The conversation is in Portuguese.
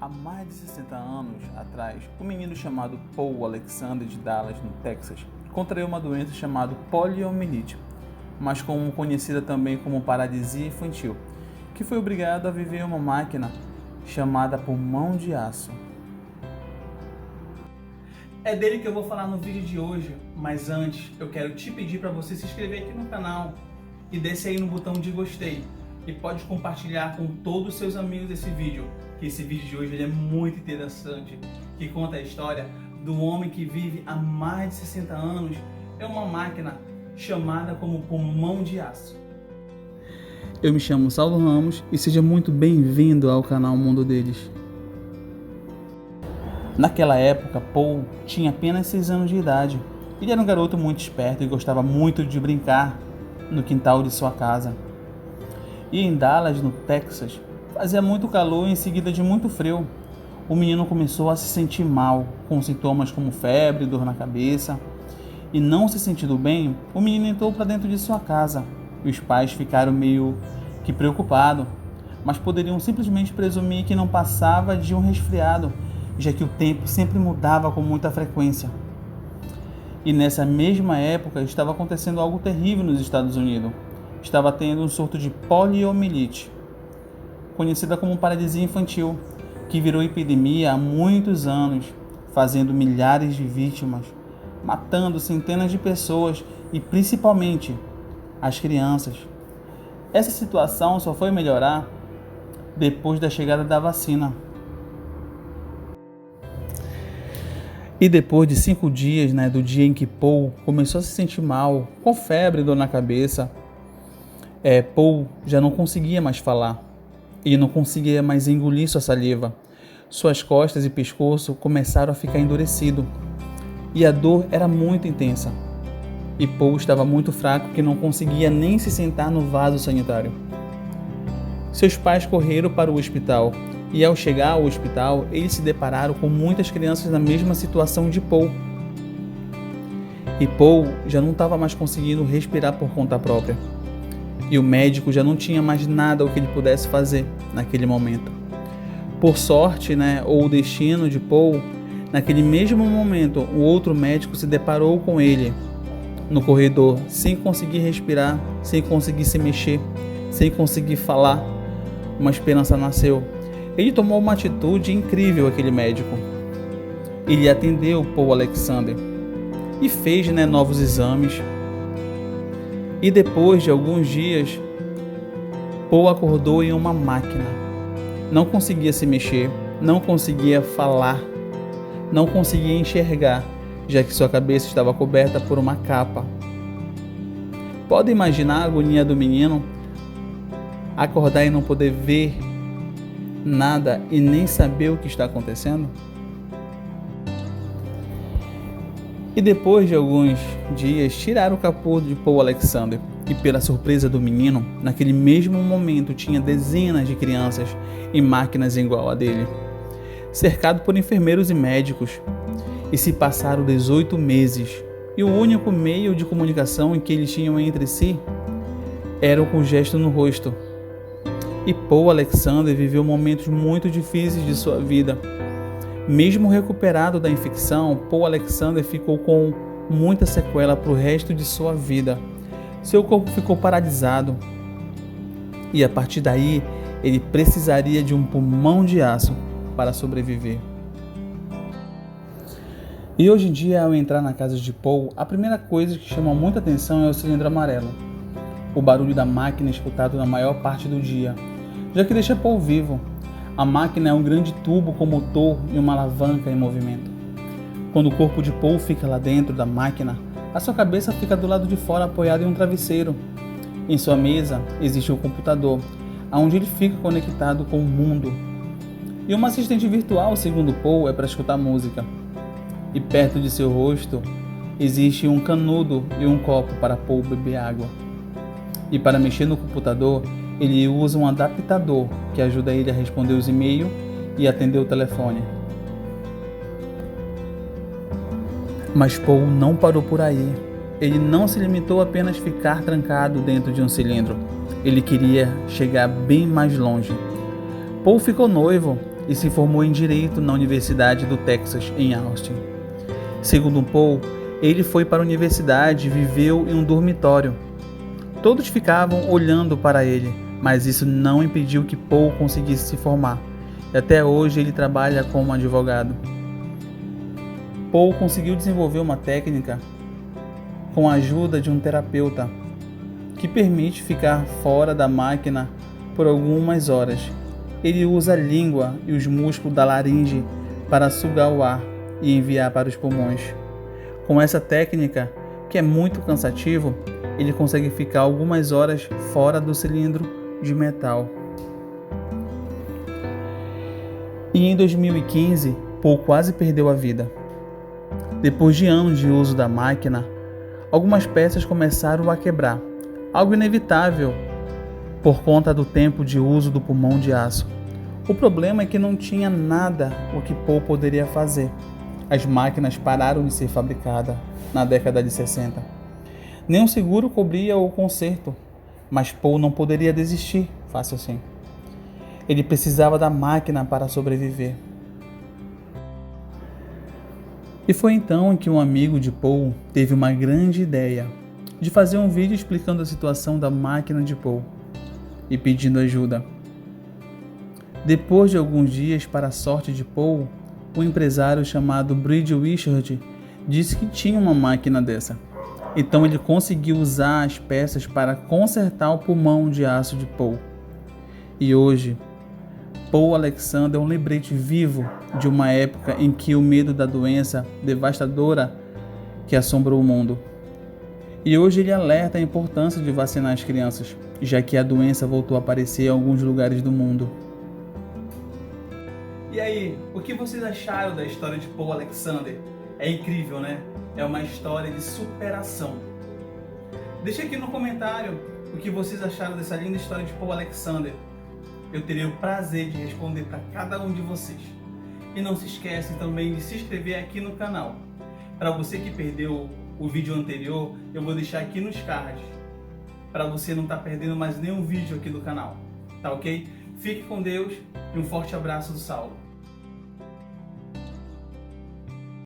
Há mais de 60 anos atrás, um menino chamado Paul Alexander de Dallas, no Texas, contraiu uma doença chamada poliomielite, mas conhecida também como paralisia infantil, que foi obrigado a viver em uma máquina chamada pulmão de aço. É dele que eu vou falar no vídeo de hoje, mas antes eu quero te pedir para você se inscrever aqui no canal e desce aí no botão de gostei e pode compartilhar com todos os seus amigos esse vídeo, que esse vídeo de hoje ele é muito interessante, que conta a história do homem que vive há mais de 60 anos em uma máquina chamada como pulmão de aço. Eu me chamo Saulo Ramos e seja muito bem-vindo ao canal Mundo Deles. Naquela época, Paul tinha apenas 6 anos de idade. Ele era um garoto muito esperto e gostava muito de brincar no quintal de sua casa. E em Dallas, no Texas, fazia muito calor e em seguida de muito frio. O menino começou a se sentir mal, com sintomas como febre, dor na cabeça. E não se sentindo bem, o menino entrou para dentro de sua casa. E os pais ficaram meio que preocupados, mas poderiam simplesmente presumir que não passava de um resfriado, já que o tempo sempre mudava com muita frequência. E nessa mesma época estava acontecendo algo terrível nos Estados Unidos. Estava tendo um surto de poliomielite, conhecida como paralisia infantil, que virou epidemia há muitos anos, fazendo milhares de vítimas, matando centenas de pessoas e principalmente as crianças. Essa situação só foi melhorar depois da chegada da vacina. E depois de 5 dias, do dia em que Paul começou a se sentir mal, com febre e dor na cabeça, Paul já não conseguia mais falar. Ele não conseguia mais engolir sua saliva. Suas costas e pescoço começaram a ficar endurecidos. E a dor era muito intensa. E Paul estava muito fraco que não conseguia nem se sentar no vaso sanitário. Seus pais correram para o hospital. E ao chegar ao hospital, eles se depararam com muitas crianças na mesma situação de Paul. E Paul já não estava mais conseguindo respirar por conta própria. E o médico já não tinha mais nada o que ele pudesse fazer naquele momento. Por sorte, ou o destino de Paul, naquele mesmo momento, o outro médico se deparou com ele no corredor, sem conseguir respirar, sem conseguir se mexer, sem conseguir falar. Uma esperança nasceu. Ele tomou uma atitude incrível, aquele médico. Ele atendeu Paul Alexander e fez novos exames. E depois de alguns dias, Paul acordou em uma máquina. Não conseguia se mexer, não conseguia falar, não conseguia enxergar, já que sua cabeça estava coberta por uma capa. Pode imaginar a agonia do menino? Acordar e não poder ver nada e nem saber o que está acontecendo? E depois de alguns dias, tiraram o capô de Paul Alexander. E pela surpresa do menino, naquele mesmo momento tinha dezenas de crianças em máquinas igual a dele, cercado por enfermeiros e médicos. E se passaram 18 meses, e o único meio de comunicação em que eles tinham entre si era com o gesto no rosto. E Paul Alexander viveu momentos muito difíceis de sua vida. Mesmo recuperado da infecção, Paul Alexander ficou com muita sequela para o resto de sua vida. Seu corpo ficou paralisado e a partir daí ele precisaria de um pulmão de aço para sobreviver. E hoje em dia, ao entrar na casa de Paul, a primeira coisa que chama muita atenção é o cilindro amarelo. O barulho da máquina é escutado na maior parte do dia, já que deixa Paul vivo. A máquina é um grande tubo com motor e uma alavanca em movimento. Quando o corpo de Paul fica lá dentro da máquina, a sua cabeça fica do lado de fora apoiada em um travesseiro. Em sua mesa existe um computador, onde ele fica conectado com o mundo. E uma assistente virtual, segundo Paul, é para escutar música. E perto de seu rosto existe um canudo e um copo para Paul beber água. E para mexer no computador, ele usa um adaptador que ajuda ele a responder os e-mails e atender o telefone. Mas Paul não parou por aí. Ele não se limitou a apenas ficar trancado dentro de um cilindro. Ele queria chegar bem mais longe. Paul ficou noivo e se formou em Direito na Universidade do Texas, em Austin. Segundo Paul, ele foi para a universidade e viveu em um dormitório. Todos ficavam olhando para ele, mas isso não impediu que Paul conseguisse se formar. E até hoje ele trabalha como advogado. Paul conseguiu desenvolver uma técnica com a ajuda de um terapeuta que permite ficar fora da máquina por algumas horas. Ele usa a língua e os músculos da laringe para sugar o ar e enviar para os pulmões. Com essa técnica, que é muito cansativo, ele consegue ficar algumas horas fora do cilindro de metal. E em 2015, Paul quase perdeu a vida. Depois de anos de uso da máquina, algumas peças começaram a quebrar, algo inevitável por conta do tempo de uso do pulmão de aço. O problema é que não tinha nada o que Paul poderia fazer. As máquinas pararam de ser fabricadas na década de 60. Nenhum seguro cobria o conserto, mas Paul não poderia desistir fácil assim. Ele precisava da máquina para sobreviver. E foi então que um amigo de Paul teve uma grande ideia de fazer um vídeo explicando a situação da máquina de Paul e pedindo ajuda. Depois de alguns dias, para a sorte de Paul, um empresário chamado Brady Wishart disse que tinha uma máquina dessa. Então ele conseguiu usar as peças para consertar o pulmão de aço de Paul. E hoje, Paul Alexander é um lembrete vivo de uma época em que o medo da doença devastadora que assombrou o mundo. E hoje ele alerta a importância de vacinar as crianças, já que a doença voltou a aparecer em alguns lugares do mundo. E aí, o que vocês acharam da história de Paul Alexander? É incrível, né? É uma história de superação. Deixa aqui no comentário o que vocês acharam dessa linda história de Paul Alexander. Eu terei o prazer de responder para cada um de vocês. E não se esquece também de se inscrever aqui no canal. Para você que perdeu o vídeo anterior, eu vou deixar aqui nos cards, para você não estar perdendo mais nenhum vídeo aqui do canal. Tá ok? Fique com Deus e um forte abraço do Saulo.